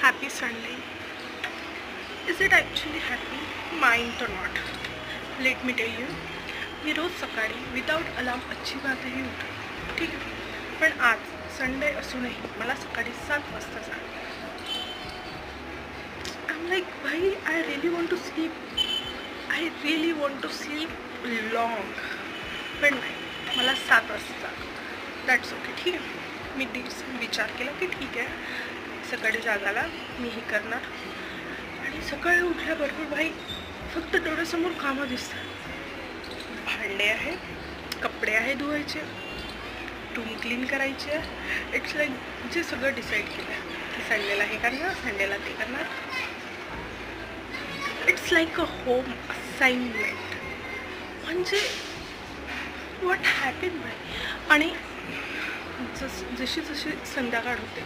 Happy Sunday. Is it actually happy? Mine to not. Let me tell you, मी रोज सकाळी without alarm अजिबातही उठते, ठीक आहे. पण आज संडे असूनही मला सकाळी 7 वाजता जाग. आय एम लाईक भाई, I really want to sleep, I really want to sleep long. पण नाही, मला 7 वाजता जाग. दॅट्स ओके, ठीक आहे. मी विचार केला की ठीक आहे, सकाळी जागाला मी हे करणार. आणि सकाळी उठल्याबरोबर भाई फक्त डोळ्यासमोर कामं दिसतात. भांडे आहे, कपडे आहे धुवायचे, रूम क्लीन करायचे आहे. इट्स लाईक जे सगळं डिसाईड केलं आहे की संडेला हे करणार, संडेला ते करणार. It's like a home assignment. म्हणजे व्हॉट हॅपन भाई. आणि जशी जशी संध्याकाळ होते